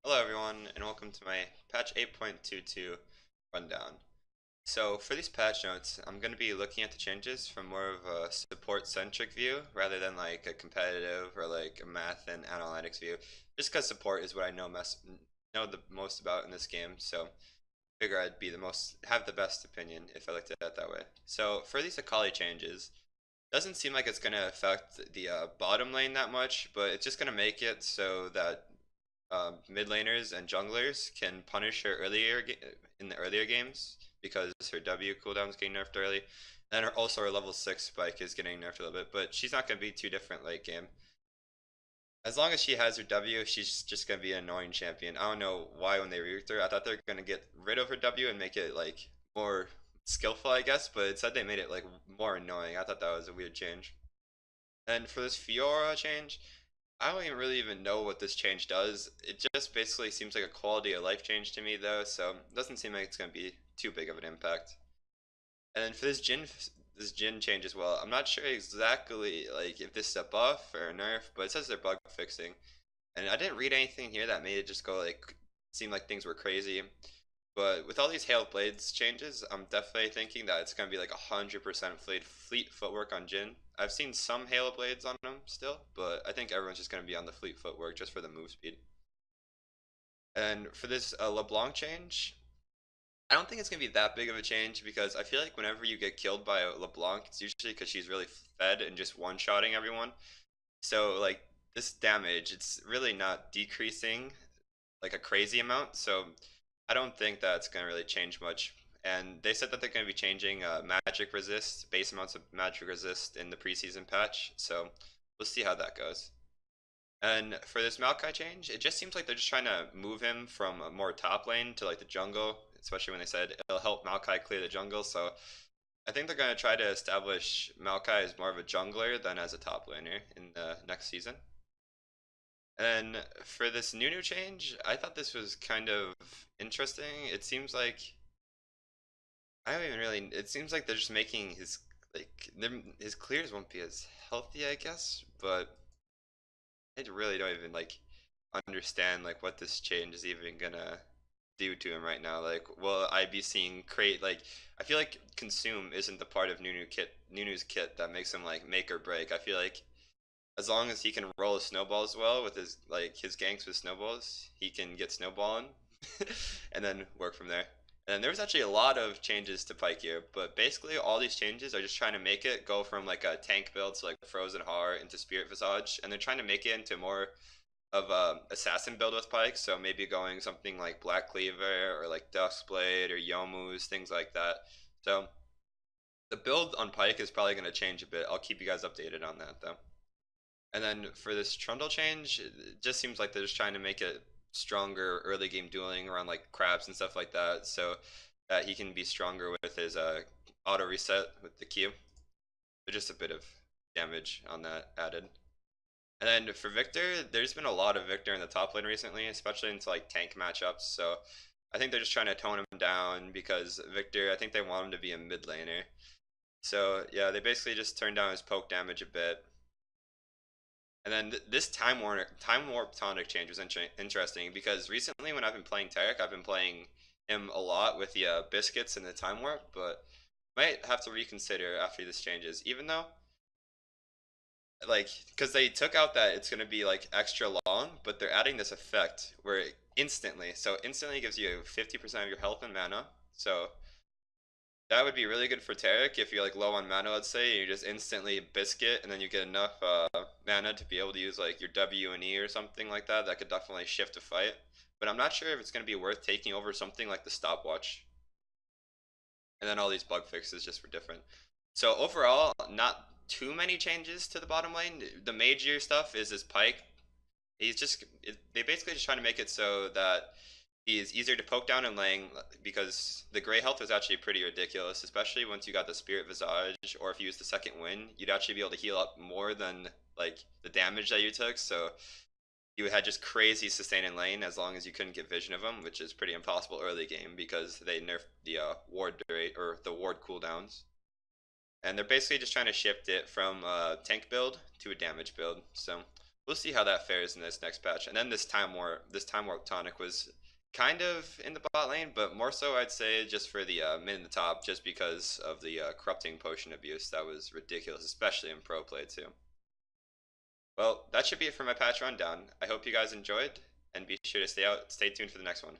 Hello everyone, and welcome to my patch 8.22 rundown. So for these patch notes, I'm going to be looking at the changes from more of a support-centric view rather than like a competitive or like a math and analytics view. Just because support is what I know the most about in this game, so I figure I'd be have the best opinion if I looked at it that way. So for these Akali changes, doesn't seem like it's going to affect the bottom lane that much, but it's just going to make it so that mid laners and junglers can punish her in the earlier games because her W cooldown is getting nerfed early. And also her level 6 Pyke is getting nerfed a little bit, but she's not going to be too different late game. As long as she has her W, she's just going to be an annoying champion. I don't know why when they reworked her, I thought they were going to get rid of her W and make it like more skillful, I guess, but instead they made it like more annoying. I thought that was a weird change. And for this Fiora change, I don't even know what this change does. It just basically seems like a quality of life change to me though, so it doesn't seem like it's going to be too big of an impact. And then for this Jhin change as well, I'm not sure exactly like if this is a buff or a nerf, but it says they're bug fixing. And I didn't read anything here that made it just go like seem like things were crazy. But with all these Hail Blades changes, I'm definitely thinking that it's going to be like 100% fleet footwork on Jhin. I've seen some Hail Blades on him still, but I think everyone's just going to be on the fleet footwork just for the move speed. And for this LeBlanc change, I don't think it's going to be that big of a change because I feel like whenever you get killed by a LeBlanc, it's usually because she's really fed and just one-shotting everyone. So like this damage, it's really not decreasing like a crazy amount, so I don't think that's going to really change much. And they said that they're going to be changing magic resist, base amounts of magic resist in the preseason patch, so we'll see how that goes. And for this Maokai change, it just seems like they're just trying to move him from a more top lane to like the jungle, especially when they said it'll help Maokai clear the jungle, so I think they're going to try to establish Maokai as more of a jungler than as a top laner in the next season. And for this Nunu change, I thought this was kind of interesting. It seems like I don't even really. It seems like they're just making his clears won't be as healthy, I guess. But I really don't even like understand like what this change is even gonna do to him right now. Like, will I be seeing crate like? I feel like consume isn't the part of Nunu's kit that makes him like make or break. I feel like as long as he can roll his snowballs well with his ganks with snowballs, he can get snowballing and then work from there. And there was actually a lot of changes to Pyke here, but basically all these changes are just trying to make it go from like a tank build to like Frozen Heart into Spirit Visage, and they're trying to make it into more of a assassin build with Pyke, so maybe going something like Black Cleaver or like Duskblade or Yomu's, things like that. So the build on Pyke is probably going to change a bit. I'll keep you guys updated on that though. And then for this Trundle change, it just seems like they're just trying to make it stronger early game dueling around like crabs and stuff like that, so that he can be stronger with his auto reset with the Q. So just a bit of damage on that added. And then for Victor, there's been a lot of Victor in the top lane recently, especially into like tank matchups. So I think they're just trying to tone him down because Victor, I think they want him to be a mid laner. So yeah, they basically just turned down his poke damage a bit. And then this Time Warp Tonic change was interesting because recently when I've been playing Taric, I've been playing him a lot with the biscuits and the Time Warp, but might have to reconsider after this changes, even though like because they took out that it's gonna be like extra long, but they're adding this effect where it instantly gives you 50% of your health and mana. So that would be really good for Taric if you're like low on mana, let's say, you just instantly biscuit and then you get enough mana to be able to use like your W and E or something like that. That could definitely shift a fight. But I'm not sure if it's going to be worth taking over something like the stopwatch. And then all these bug fixes just for different. So overall, not too many changes to the bottom lane. The major stuff is this Pyke. They basically just trying to make it so that he is easier to poke down in lane because the gray health is actually pretty ridiculous, especially once you got the Spirit Visage, or if you use the second win, you'd actually be able to heal up more than like the damage that you took. So you had just crazy sustain in lane as long as you couldn't get vision of him, which is pretty impossible early game because they nerfed the ward rate or the ward cooldowns. And they're basically just trying to shift it from a tank build to a damage build. So we'll see how that fares in this next patch. And then this time warp tonic was kind of in the bot lane, but more so I'd say just for the mid and the top, just because of the corrupting potion abuse. That was ridiculous, especially in pro play too. Well, that should be it for my patch rundown. I hope you guys enjoyed, and be sure to stay tuned for the next one.